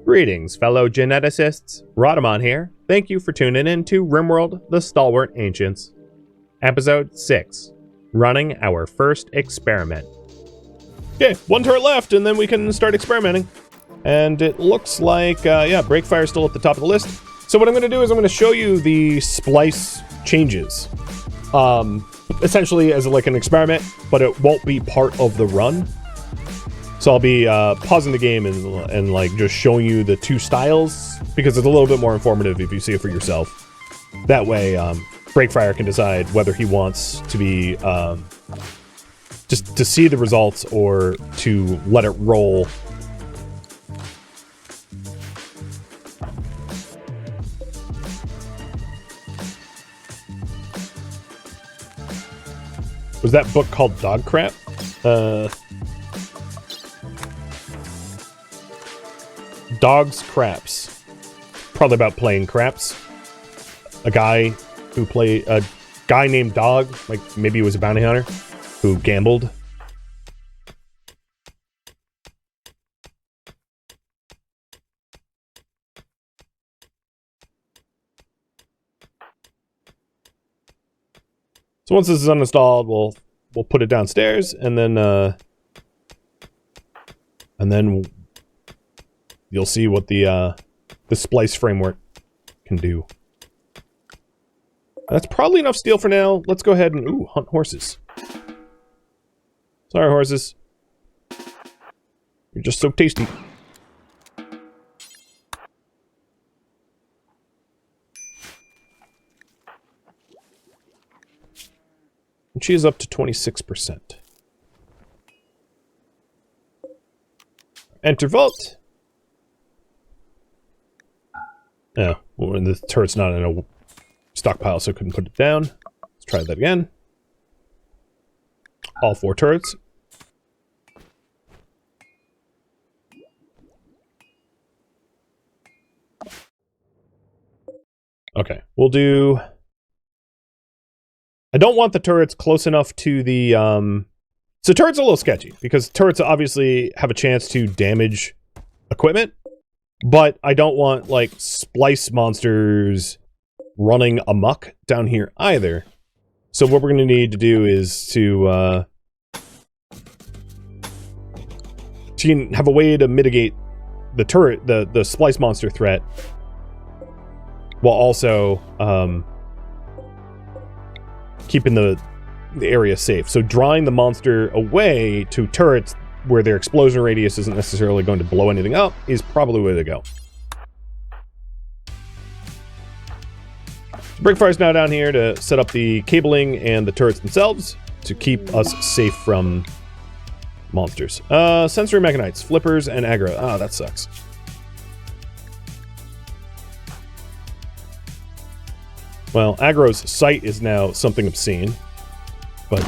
Greetings, fellow geneticists. Rhadamant here. Thank you for tuning in to RimWorld, the Stalwart Ancients. Episode 6. Running our first experiment. Okay, one turret left, and then we can start experimenting. And it looks like, Breakfire is still at the top of the list. So what I'm going to do is I'm going to show you the splice changes. Essentially as like an experiment, but it won't be part of the run. So I'll be pausing the game and like just showing you the two styles, because it's a little bit more informative if you see it for yourself. That way, Breakfire can decide whether he wants to be just to see the results or to let it roll. Was that book called Dog Crap? Dogs Craps. Probably about playing craps. A guy named Dog, like maybe he was a bounty hunter, who gambled. So once this is uninstalled, we'll put it downstairs, and then you'll see what the splice framework can do. That's probably enough steel for now. Let's go ahead and hunt horses. Sorry, horses. You're just so tasty. And she is up to 26%. Enter vault. Oh, well, the turret's not in a stockpile, so I couldn't put it down. Let's try that again. All 4 turrets. Okay, we'll do... I don't want the turrets close enough to the, So turrets are a little sketchy, because turrets obviously have a chance to damage equipment, but I don't want, like, splice monsters running amok down here either. So what we're going to need to do is to have a way to mitigate the turret, the splice monster threat, while also, keeping the area safe. So drawing the monster away to turrets where their explosion radius isn't necessarily going to blow anything up is probably the way to go. Breakfire's now down here to set up the cabling and the turrets themselves to keep us safe from monsters. Sensory mechanites, flippers, and aggro. Ah, that sucks. Well, aggro's sight is now something obscene, but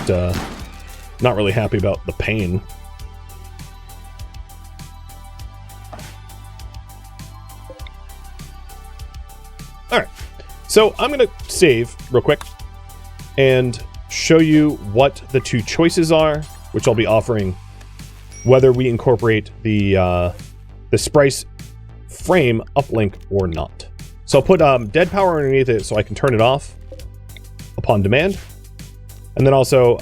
not really happy about the pain. Alright, so I'm going to save real quick and show you what the two choices are, which I'll be offering, whether we incorporate the splice frame uplink or not. So I'll put dead power underneath it so I can turn it off upon demand. And then also,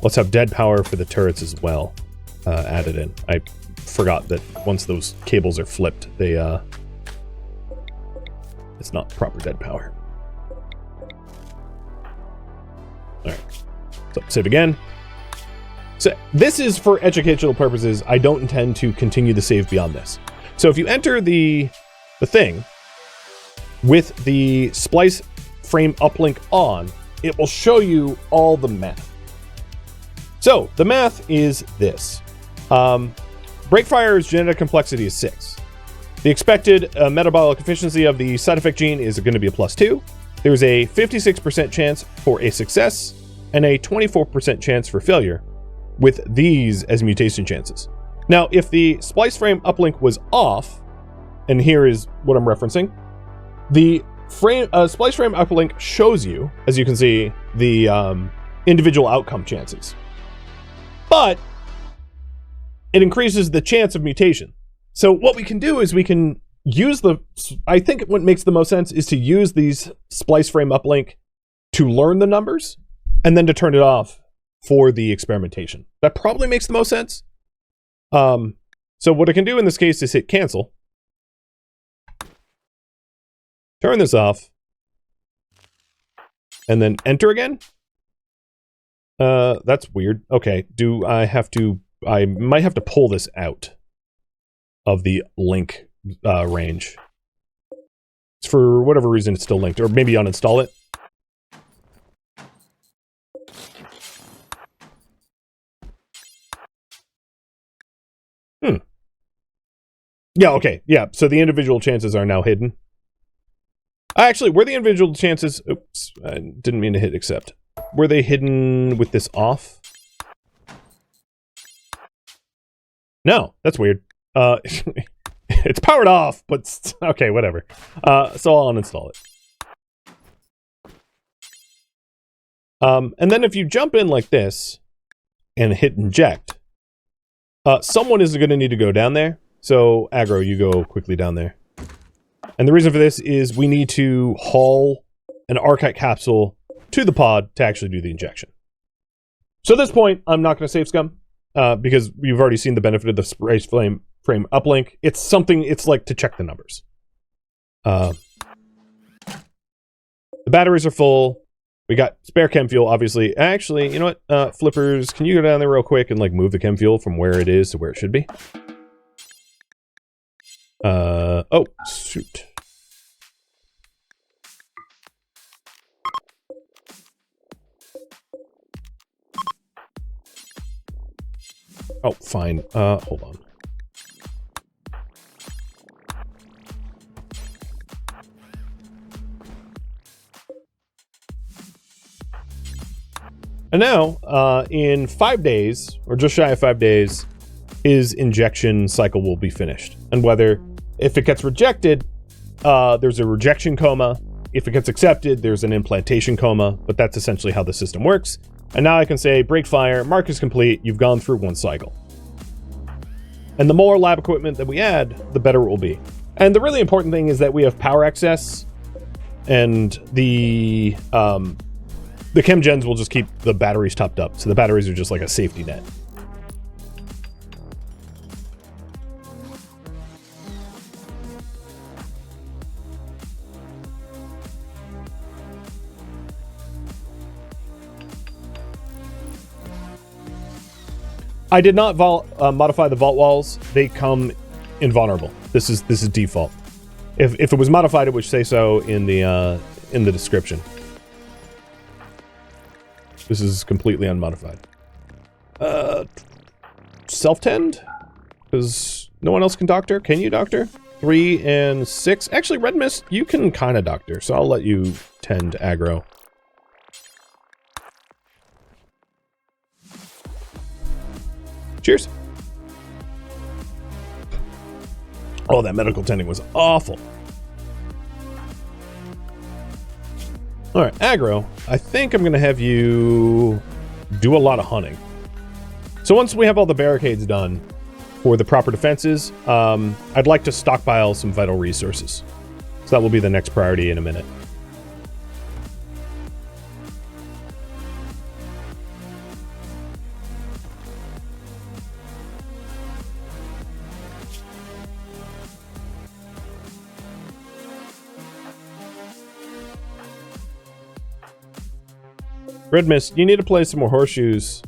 let's have dead power for the turrets as well added in. I forgot that once those cables are flipped, they it's not proper dead power. Alright, so save again. So this is for educational purposes. I don't intend to continue the save beyond this. So if you enter the thing with the splice frame uplink on, it will show you all the math. So the math is this. Breakfire's genetic complexity is 6. The expected metabolic efficiency of the side effect gene is going to be a +2. There's a 56% chance for a success and a 24% chance for failure with these as mutation chances. Now, if the splice frame uplink was off, and here is what I'm referencing, the splice frame uplink shows you, as you can see, the individual outcome chances. But it increases the chance of mutation. So what we can do is we can use I think what makes the most sense is to use these splice frame uplink to learn the numbers and then to turn it off for the experimentation. That probably makes the most sense. So what I can do in this case is hit cancel. Turn this off. And then enter again. That's weird. Okay, I might have to pull this out of the link range. For whatever reason, it's still linked, or maybe uninstall it. Yeah, okay, yeah, so the individual chances are now hidden. Actually, were the individual chances... Oops, I didn't mean to hit accept. Were they hidden with this off? No, that's weird. It's powered off, but... Okay, whatever. So I'll uninstall it. And then if you jump in like this, and hit inject, someone is going to need to go down there. So, Aggro, you go quickly down there. And the reason for this is we need to haul an Archite capsule to the pod to actually do the injection. So at this point, I'm not going to save scum, because we've already seen the benefit of the splice frame uplink. It's something, it's like to check the numbers. The batteries are full. We got spare chem fuel, obviously. Actually, you know what? Flippers, can you go down there real quick and like move the chem fuel from where it is to where it should be? Oh, shoot. Oh, fine. Hold on. And now, in 5 days, or just shy of 5 days, his injection cycle will be finished. And if it gets rejected, there's a rejection coma. If it gets accepted, there's an implantation coma, but that's essentially how the system works. And now I can say, break fire, mark is complete, you've gone through one cycle. And the more lab equipment that we add, the better it will be. And the really important thing is that we have power access, and the chem gens will just keep the batteries topped up. So the batteries are just like a safety net. I did not modify the vault walls. They come invulnerable. This is default. If it was modified, it would say so in the description. This is completely unmodified. Self-tend? Because no one else can doctor. Can you doctor? 3 and 6. Actually, Red Mist, you can kind of doctor, so I'll let you tend aggro. Cheers. Oh, that medical tending was awful. All right, aggro. I think I'm going to have you do a lot of hunting. So once we have all the barricades done for the proper defenses, I'd like to stockpile some vital resources. So that will be the next priority in a minute. Red Mist, you need to play some more horseshoes.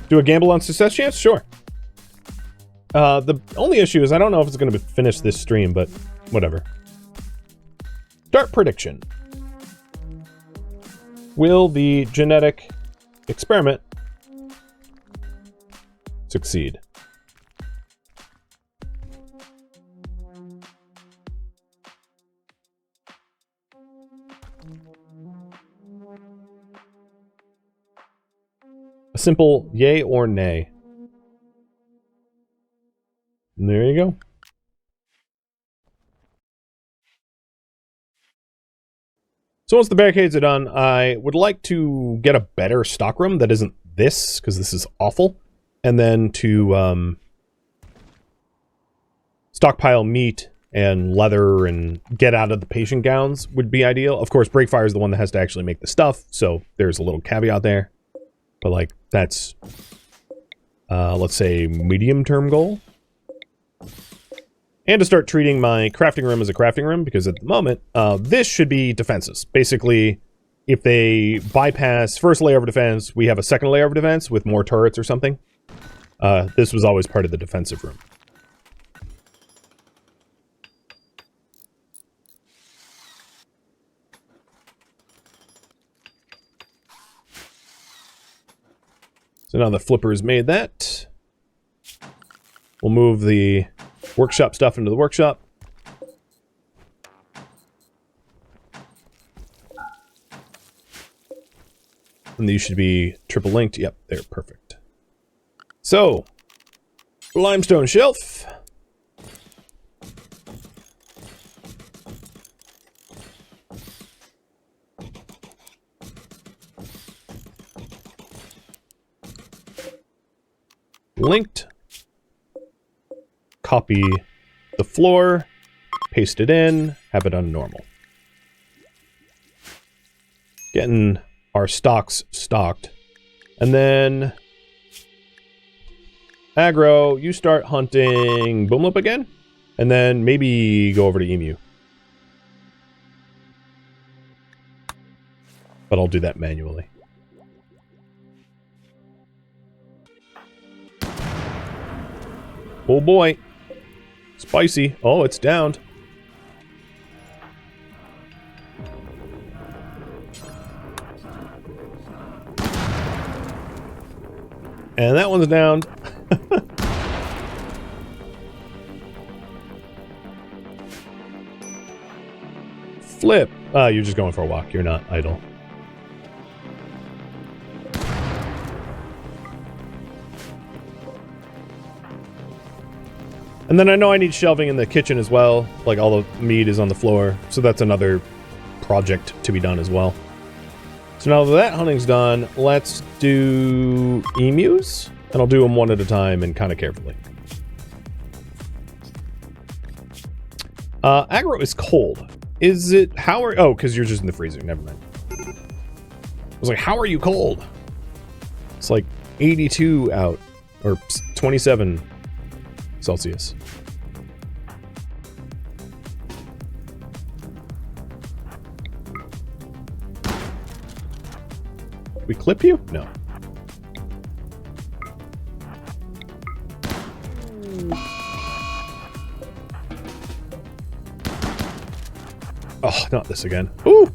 Do a gamble on success chance? Sure. The only issue is I don't know if it's going to finish this stream, but whatever. Start prediction. Will the genetic experiment succeed? A simple yay or nay. And there you go. So once the barricades are done, I would like to get a better stockroom that isn't this, because this is awful. and then to stockpile meat and leather and get out of the patient gowns would be ideal. Of course, Breakfire is the one that has to actually make the stuff, so there's a little caveat there. But, like, that's, let's say, medium-term goal. And to start treating my crafting room as a crafting room, because at the moment, this should be defenses. Basically, if they bypass first layer of defense, we have a second layer of defense with more turrets or something. This was always part of the defensive room. So now the flipper's made that. We'll move the workshop stuff into the workshop. And these should be triple linked. Yep, they're perfect. So, limestone shelf. Linked. Copy the floor, paste it in, have it on normal. Getting our stocks stocked. And then Aggro, you start hunting Boomloop again, and then maybe go over to Emu. But I'll do that manually. Oh boy. Spicy. Oh, it's downed. And that one's downed. Flip. You're just going for a walk. You're not idle. And then I know I need shelving in the kitchen as well. Like, all the meat is on the floor. So that's another project to be done as well. So now that hunting's done, let's do emus. And I'll do them one at a time and kind of carefully. Aggro is cold. Is it... How are... Oh, because you're just in the freezer. Never mind. I was like, how are you cold? It's like 82 out. Or 27 Celsius. We clip you? No. Oh, not this again. Ooh!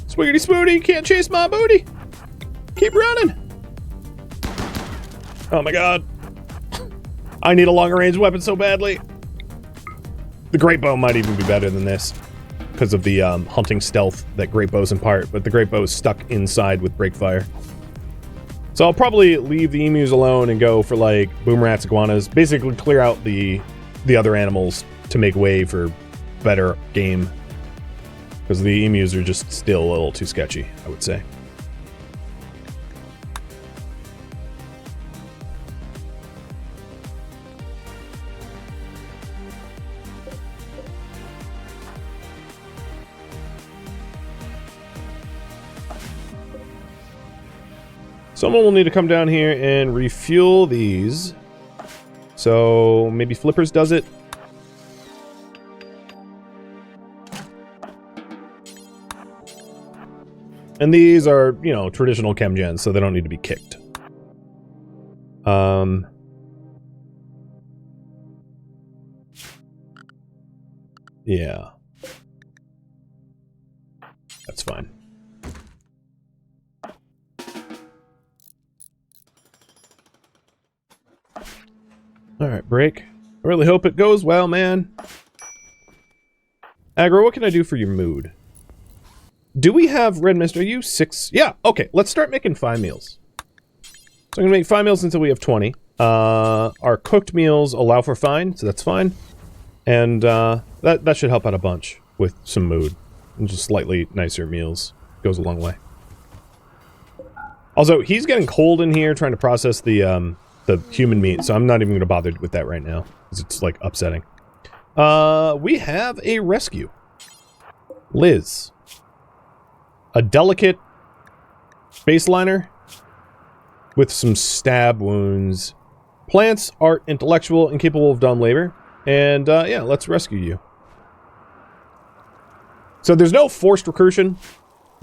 Swiggity Spooty, can't chase my booty! Keep running! Oh my god. I need a longer range weapon so badly. The Great Bow might even be better than this because of the hunting stealth that Great Bow's impart, but the Great Bow's stuck inside with Breakfire. So I'll probably leave the emus alone and go for like boom rats, iguanas, basically clear out the other animals to make way for better game. Because the emus are just still a little too sketchy, I would say. Someone will need to come down here and refuel these. So maybe Flippers does it. And these are, you know, traditional chem gens, so they don't need to be kicked. Yeah. That's fine. Alright, break. I really hope it goes well, man. Aggro, what can I do for your mood? Do we have Red Mist? Are you 6? Yeah, okay. Let's start making 5 meals. So I'm going to make 5 meals until we have 20. Our cooked meals allow for fine, so that's fine. And that should help out a bunch with some mood. And just slightly nicer meals goes a long way. Also, he's getting cold in here trying to process the the human meat, so I'm not even going to bother with that right now, because it's, like, upsetting. We have a rescue. Liz. A delicate baseliner with some stab wounds. Plants, art, intellectual, incapable of dumb labor. And, yeah, let's rescue you. So there's no forced recruitment.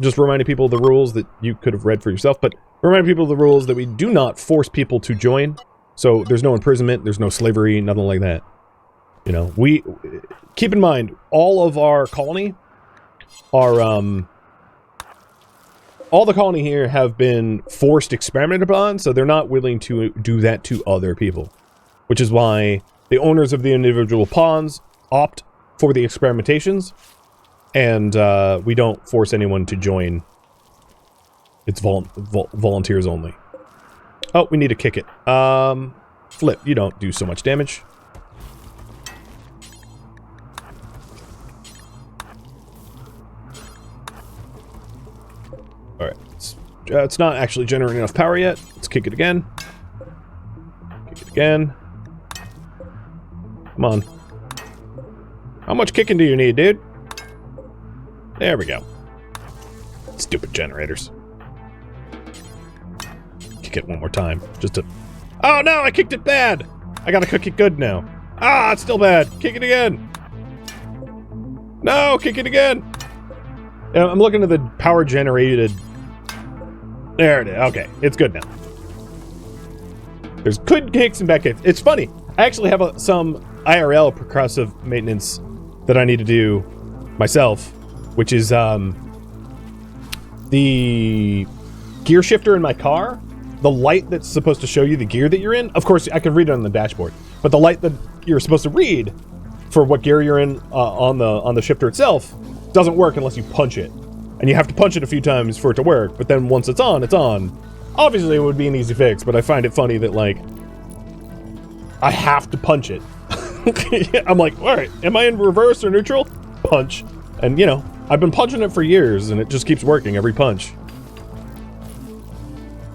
Just reminding people of the rules that you could have read for yourself, but reminding people of the rules that we do not force people to join. So there's no imprisonment, there's no slavery, nothing like that. You know, we keep in mind all of our colony are all the colony here have been forced experimented upon, so they're not willing to do that to other people, which is why the owners of the individual pawns opt for the experimentations. And we don't force anyone to join. It's volunteers only. Oh, we need to kick it. Flip, you don't do so much damage. Alright. It's not actually generating enough power yet. Let's kick it again. Kick it again. Come on. How much kicking do you need, dude? There we go. Stupid generators. Kick it one more time. Just to... Oh no, I kicked it bad! I gotta cook it good now. Ah, it's still bad. Kick it again. No, kick it again. I'm looking at the power generated. There it is. Okay, it's good now. There's good kicks and bad kicks. It's funny. I actually have some IRL percussive maintenance that I need to do myself. Which is, the gear shifter in my car, the light that's supposed to show you the gear that you're in. Of course, I can read it on the dashboard, but the light that you're supposed to read for what gear you're in on the shifter itself doesn't work unless you punch it. And you have to punch it a few times for it to work, but then once it's on, it's on. Obviously, it would be an easy fix, but I find it funny that, like, I have to punch it. I'm like, all right, am I in reverse or neutral? Punch. And, you know, I've been punching it for years, and it just keeps working every punch.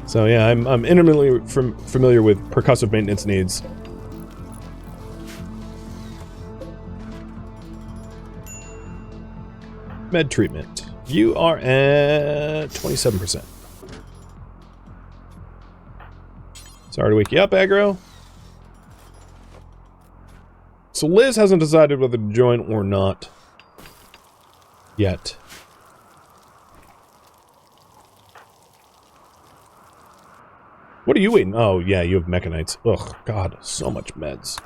So yeah, I'm intimately familiar with percussive maintenance needs. Med treatment. You are at 27%. Sorry to wake you up, aggro. So Liz hasn't decided whether to join or not. Yet. What are you eating? Oh, yeah, you have mechanites. Ugh, God, so much meds.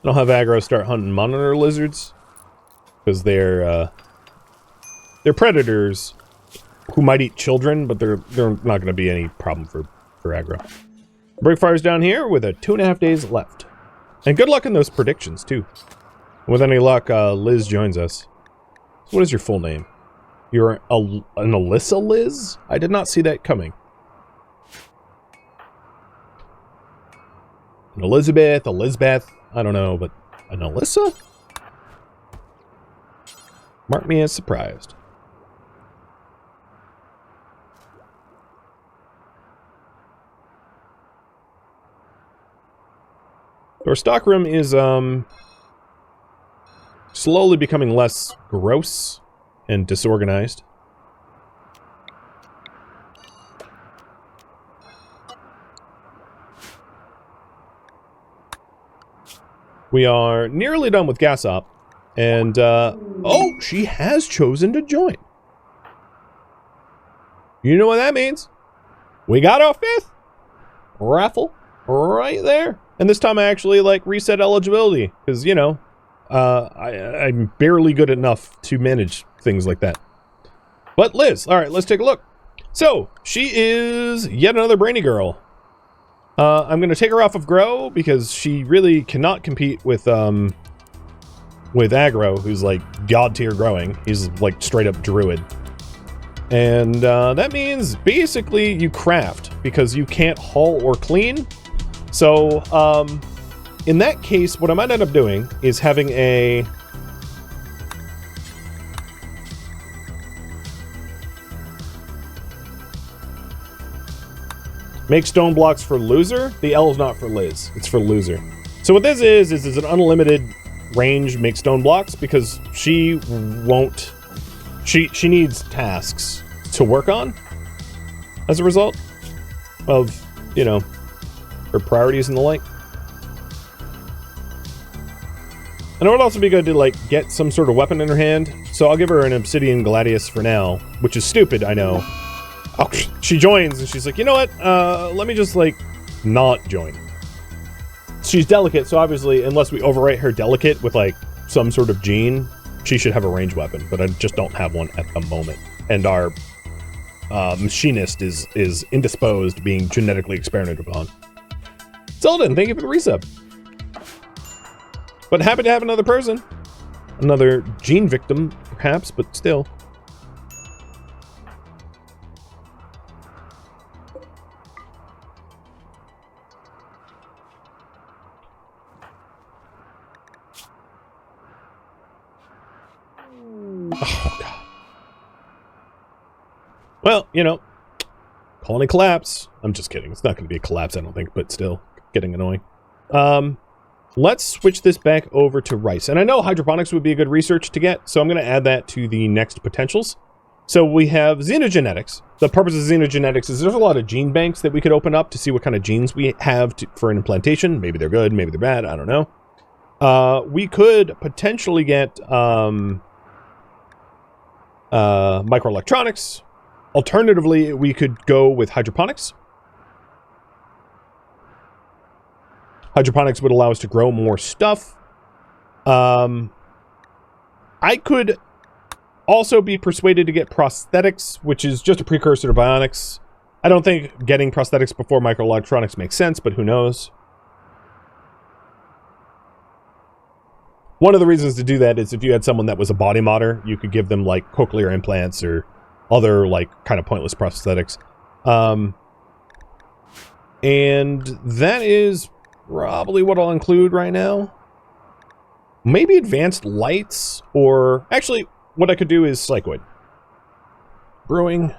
I'll have aggro start hunting monitor lizards. Because they're predators who might eat children, but they're not going to be any problem for aggro. Break fires down here with 2.5 days left. And good luck in those predictions, too. With any luck, Liz joins us. What is your full name? You're an Alyssa Liz? I did not see that coming. An Elizabeth, I don't know, but an Alyssa? Mark me as surprised. Our stockroom is, slowly becoming less gross and disorganized. We are nearly done with gas op, and, oh, she has chosen to join. You know what that means? We got our 5th raffle right there. And this time I actually, like, reset eligibility, because, you know, I'm barely good enough to manage things like that. But Liz, alright, let's take a look. So, she is yet another brainy girl. I'm going to take her off of Grow, because she really cannot compete with aggro, who's, like, god-tier growing. He's, like, straight-up druid. And, that means, basically, you craft, because you can't haul or clean. So, in that case, what I might end up doing is having a Make stone blocks for loser. The L is not for Liz. It's for loser. So what this is an unlimited range make stone blocks because she won't... She needs tasks to work on as a result of, you know, her priorities and the like. And it would also be good to, like, get some sort of weapon in her hand. So I'll give her an obsidian gladius for now, which is stupid, I know. Oh, she joins, and she's like, you know what? Let me just, like, not join. She's delicate, so obviously, unless we overwrite her delicate with, like, some sort of gene, she should have a ranged weapon, but I just don't have one at the moment. And our machinist is indisposed, being genetically experimented upon. Zelden, thank you for the resub. But happy to have another person. Another gene victim, perhaps, but still. Oh, God. Well, you know, colony collapse. I'm just kidding. It's not going to be a collapse, I don't think, but still getting annoying. Let's switch this back over to rice. And I know hydroponics would be a good research to get, so I'm going to add that to the next potentials. So we have xenogenetics. The purpose of xenogenetics is there's a lot of gene banks that we could open up to see what kind of genes we have for an implantation. Maybe they're good, maybe they're bad, I don't know. We could potentially get microelectronics. Alternatively, we could go with hydroponics. Hydroponics would allow us to grow more stuff. I could also be persuaded to get prosthetics, which is just a precursor to bionics. I don't think getting prosthetics before microelectronics makes sense, but who knows? One of the reasons to do that is if you had someone that was a body modder, you could give them like cochlear implants or other like kind of pointless prosthetics. And that is probably what I'll include right now. Maybe advanced lights, or actually what I could do is psychoid. Brewing.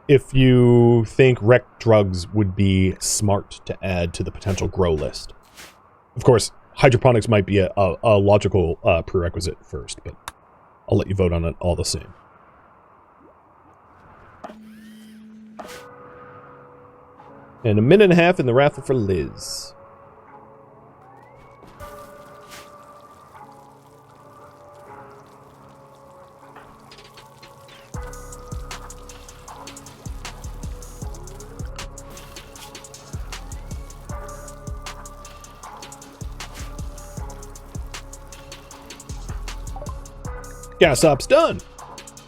If you think rec drugs would be smart to add to the potential grow list. Of course, hydroponics might be a logical prerequisite first, but I'll let you vote on it all the same. And a minute and a half in the raffle for Liz. Gas up's done.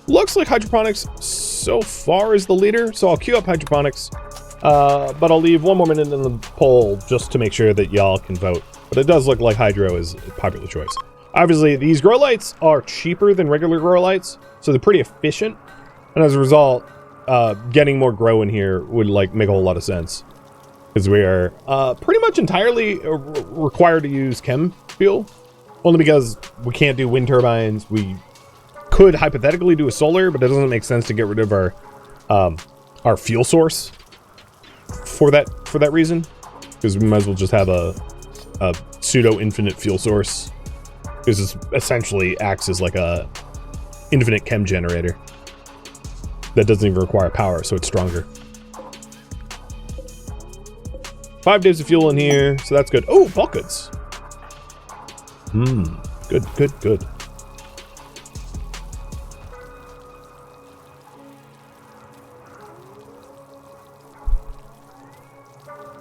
Looks like hydroponics so far is the leader, so I'll queue up hydroponics. But I'll leave one more minute in the poll just to make sure that y'all can vote. But it does look like hydro is a popular choice. Obviously, these grow lights are cheaper than regular grow lights, so they're pretty efficient. And as a result, getting more grow in here would like make a whole lot of sense. Because we are pretty much entirely required to use chem fuel. Only because we can't do wind turbines. We could hypothetically do a solar, but it doesn't make sense to get rid of our fuel source. For that reason, because we might as well just have a pseudo infinite fuel source, because it essentially acts as like a infinite chem generator that doesn't even require power, so it's stronger. 5 days of fuel in here, so that's good. Oh, bulk goods. Good.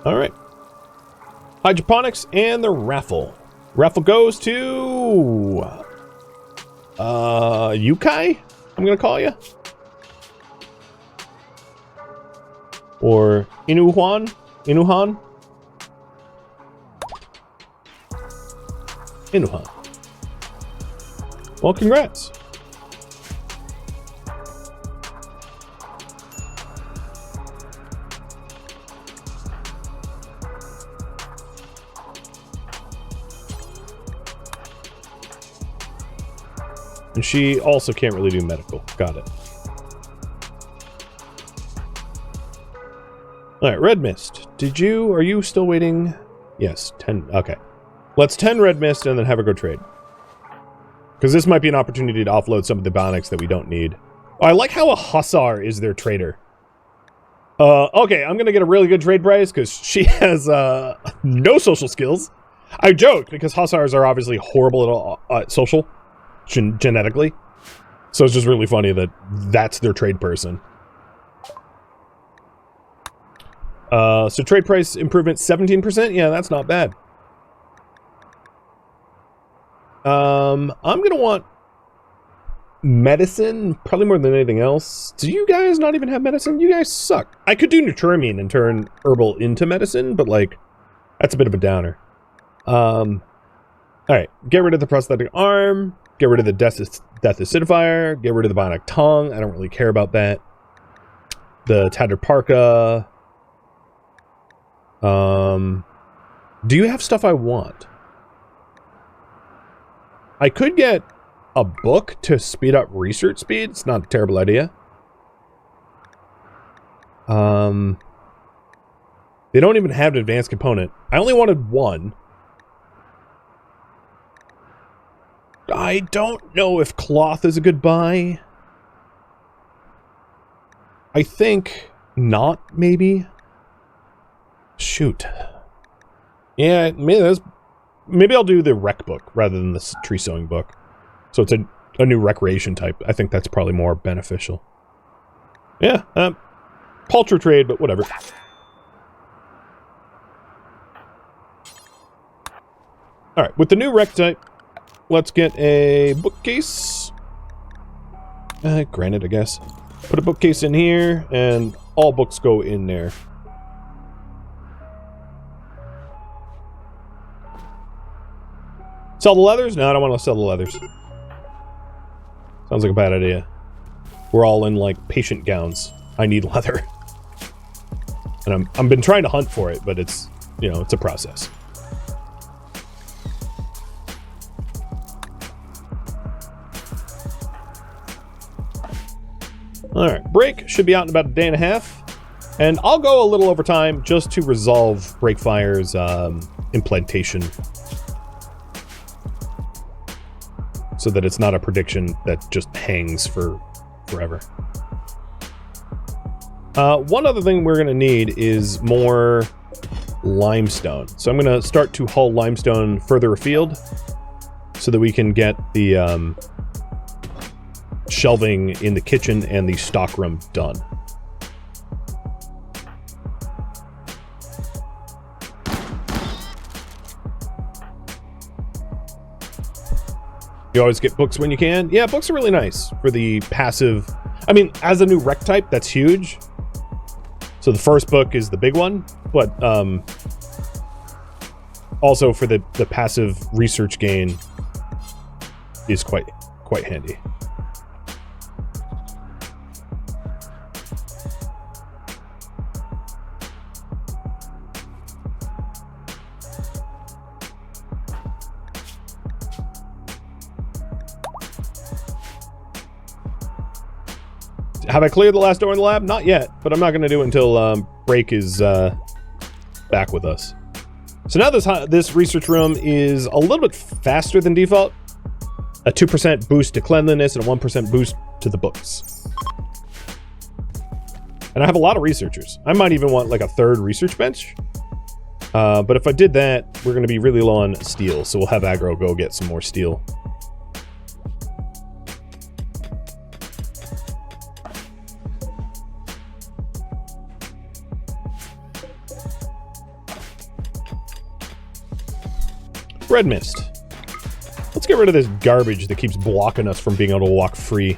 All right. Hydroponics and the raffle. Raffle goes to Yukai, I'm gonna call you. Or Inuhan. Well, congrats. And she also can't really do medical. Got it. All right, red mist. Are you still waiting? Yes, 10. Okay. Let's 10 red mist and then have her go trade. Because this might be an opportunity to offload some of the bionics that we don't need. Oh, I like how a hussar is their trader. Okay, I'm gonna get a really good trade price because she has no social skills. I joke because hussars are obviously horrible at social, genetically. So it's just really funny that that's their trade person. So trade price improvement 17%. Yeah, that's not bad. I'm gonna want medicine, probably more than anything else. Do you guys not even have medicine? You guys suck. I could do Nutrimine and turn herbal into medicine, but like, that's a bit of a downer. Alright, get rid of the prosthetic arm, get rid of the death acidifier, get rid of the bionic tongue, I don't really care about that. The tattered parka. Do you have stuff I want? I could get a book to speed up research speed. It's not a terrible idea. They don't even have an advanced component. I only wanted one. I don't know if cloth is a good buy. I think not, maybe. Shoot. Yeah, maybe I'll do the rec book rather than the tree sewing book. So it's a new recreation type. I think that's probably more beneficial. Yeah, paltry trade, but whatever. Alright, with the new rec type, let's get a bookcase. Granted, I guess. Put a bookcase in here, and all books go in there. Sell the leathers? No, I don't want to sell the leathers. Sounds like a bad idea. We're all in, like, patient gowns. I need leather. And I've been trying to hunt for it, but it's, you know, it's a process. Alright, break should be out in about a day and a half. And I'll go a little over time just to resolve Breakfire's implantation. So that it's not a prediction that just hangs for forever. One other thing we're going to need is more limestone. So I'm going to start to haul limestone further afield so that we can get the shelving in the kitchen and the stockroom done. You always get books when you can. Yeah, books are really nice for the passive. I mean, as a new rec type, that's huge. So the first book is the big one, but also for the passive research gain is quite handy. Have I cleared the last door in the lab? Not yet, but I'm not going to do it until Break is back with us. So now this research room is a little bit faster than default. A 2% boost to cleanliness and a 1% boost to the books. And I have a lot of researchers. I might even want like a third research bench. But if I did that, we're going to be really low on steel, so we'll have Aggro go get some more steel. Red mist. Let's get rid of this garbage that keeps blocking us from being able to walk free.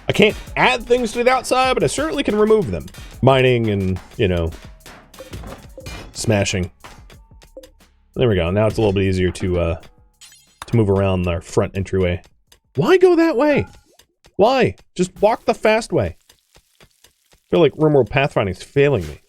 I can't add things to the outside, but I certainly can remove them. Mining and, you know, smashing. There we go. Now it's a little bit easier to move around our front entryway. Why go that way? Why? Just walk the fast way. I feel like RimWorld pathfinding is failing me.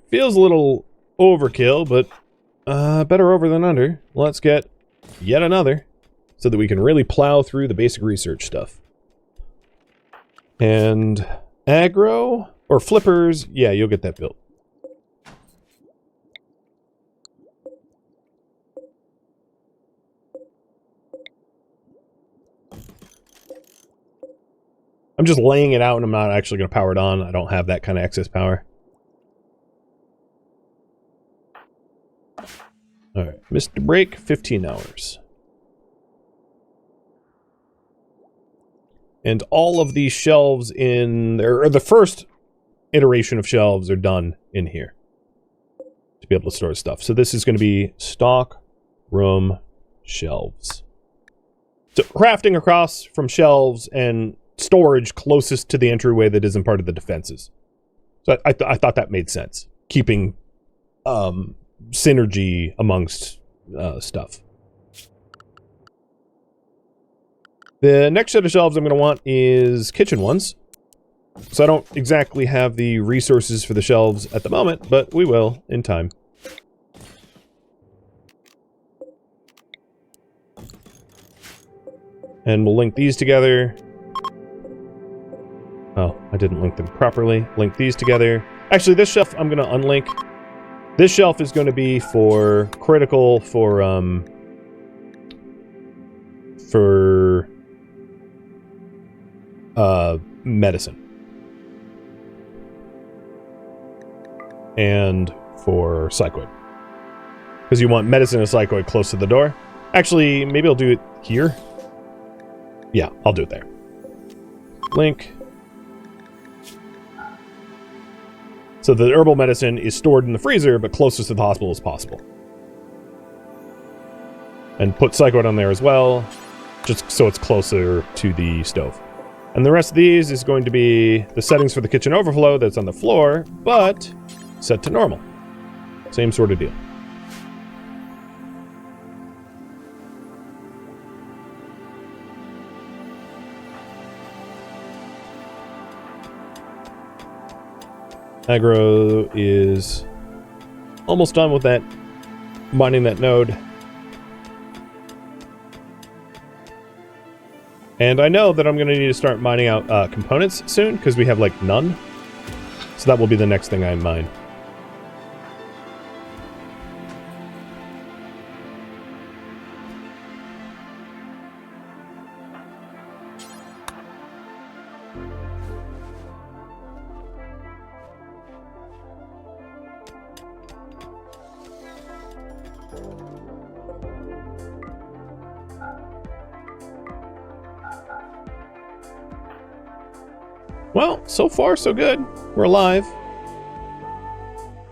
Feels a little overkill, but better over than under. Let's get yet another so that we can really plow through the basic research stuff. And aggro or flippers, yeah, you'll get that built. I'm just laying it out and I'm not actually going to power it on. I don't have that kind of excess power. Alright, missed the break, 15 hours. And all of these shelves in, or the first iteration of shelves are done in here to be able to store stuff. So this is going to be stock room shelves. So crafting across from shelves and storage closest to the entryway that isn't part of the defenses. So I thought that made sense. Keeping synergy amongst stuff. The next set of shelves I'm going to want is kitchen ones. So I don't exactly have the resources for the shelves at the moment, but we will in time. And we'll link these together. Oh, I didn't link them properly. Link these together. Actually, this shelf I'm going to unlink. This shelf is going to be for critical for medicine. And for psychoid. Because you want medicine and psychoid close to the door. Actually, maybe I'll do it here. Yeah, I'll do it there. Link. So the herbal medicine is stored in the freezer, but closest to the hospital as possible. And put psychoid on there as well, just so it's closer to the stove. And the rest of these is going to be the settings for the kitchen overflow that's on the floor, but set to normal. Same sort of deal. Aggro is almost done with that, mining that node. And I know that I'm going to need to start mining out components soon, because we have, like, none. So that will be the next thing I mine. Well, so far, so good. We're alive.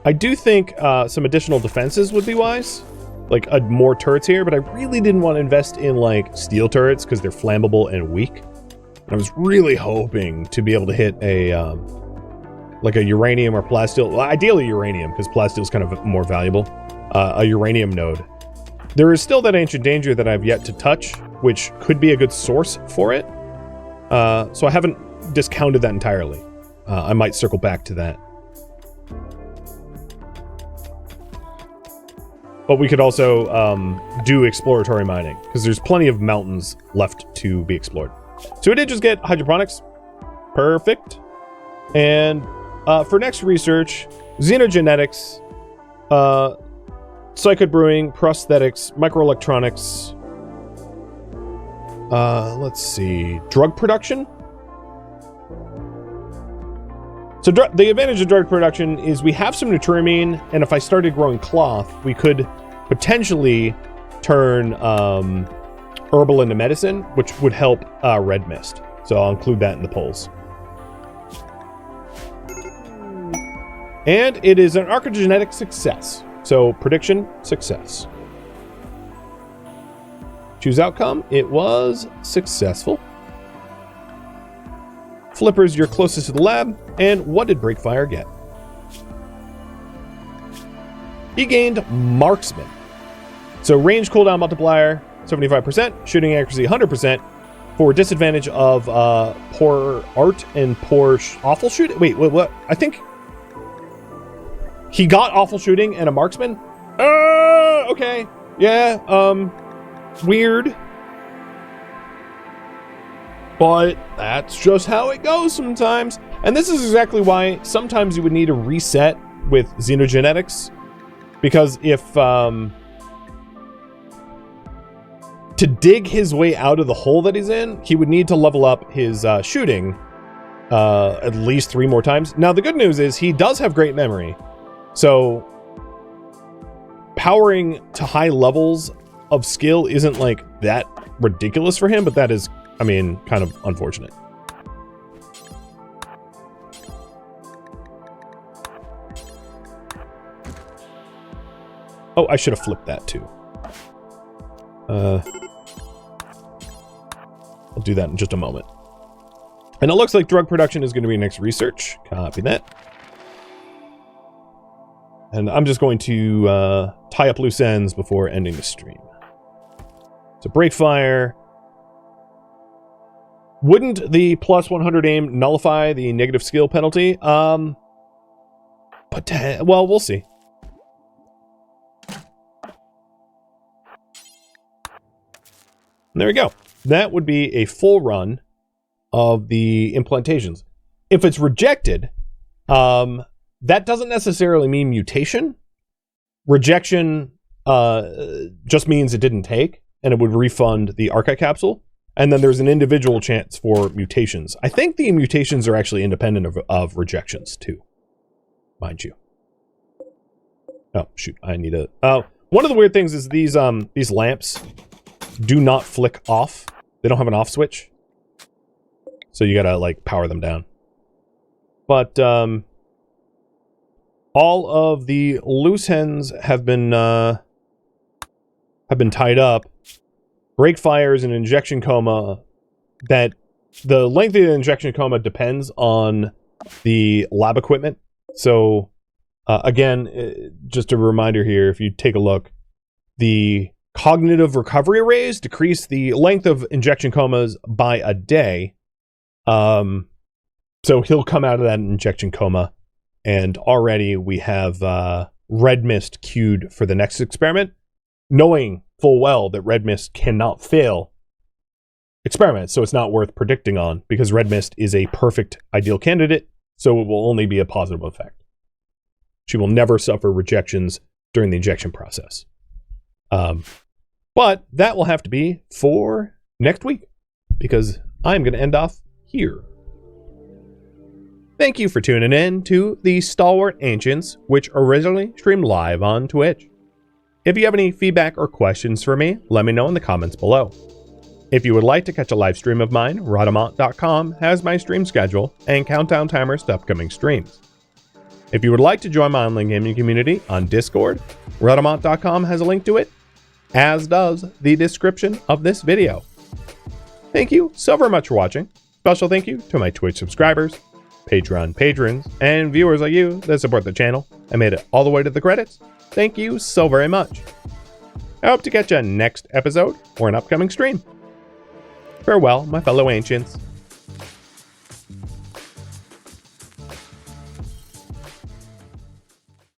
I do think some additional defenses would be wise. Like, more turrets here, but I really didn't want to invest in, like, steel turrets because they're flammable and weak. And I was really hoping to be able to hit a, like a uranium or plasteel. Well, ideally uranium, because plasteel is kind of more valuable. A uranium node. There is still that ancient danger that I've yet to touch, which could be a good source for it. So I haven't discounted that entirely. I might circle back to that. But we could also do exploratory mining, because there's plenty of mountains left to be explored. So we did just get hydroponics. Perfect. And for next research, xenogenetics, psychoid brewing, prosthetics, microelectronics, let's see, drug production? So the advantage of drug production is we have some nutrimine, and if I started growing cloth, we could potentially turn herbal into medicine, which would help red mist. So I'll include that in the polls. And it is an archaeogenetic success. So prediction, success. Choose outcome. It was successful. Flippers, you're closest to the lab. And what did Breakfire get? He gained Marksman. So range cooldown multiplier, 75%, shooting accuracy 100%, for disadvantage of poor art and poor awful shooting. Wait, what? I think he got awful shooting and a marksman. Okay. Yeah, weird. But that's just how it goes sometimes. And this is exactly why sometimes you would need a reset with xenogenetics. Because if, to dig his way out of the hole that he's in, he would need to level up his shooting at least 3 more times. Now, the good news is he does have great memory. So, powering to high levels of skill isn't like that ridiculous for him, but that is, I mean, kind of unfortunate. Oh, I should have flipped that too. I'll do that in just a moment. And it looks like drug production is going to be next research. Copy that. And I'm just going to tie up loose ends before ending the stream. So break fire. Wouldn't the plus 100 aim nullify the negative skill penalty? Well, we'll see. And there we go. That would be a full run of the implantations. If it's rejected, that doesn't necessarily mean mutation. Rejection just means it didn't take, and it would refund the archive capsule. And then there's an individual chance for mutations. I think the mutations are actually independent of rejections too, mind you. Oh shoot, I need a. One of the weird things is these lamps do not flick off. They don't have an off switch, so you gotta like power them down. But all of the loose ends have been tied up. Break fire is an injection coma that the length of the injection coma depends on the lab equipment. So again, just a reminder here, if you take a look, the cognitive recovery arrays decrease the length of injection comas by a day. So he'll come out of that injection coma, and already we have red mist queued for the next experiment, knowing full well that red mist cannot fail experiments, so it's not worth predicting on, because red mist is a perfect ideal candidate, so it will only be a positive effect. She will never suffer rejections during the injection process. But that will have to be for next week, because I'm going to end off here. Thank you for tuning in to the Stalwart Ancients, which originally streamed live on Twitch. If you have any feedback or questions for me, let me know in the comments below. If you would like to catch a live stream of mine, Rhadamant.com has my stream schedule and countdown timers to upcoming streams. If you would like to join my online gaming community on Discord, Rhadamant.com has a link to it, as does the description of this video. Thank you so very much for watching. Special thank you to my Twitch subscribers, Patreon patrons, and viewers like you that support the channel and made it all the way to the credits. Thank you so very much. I hope to catch you next episode or an upcoming stream. Farewell, my fellow ancients.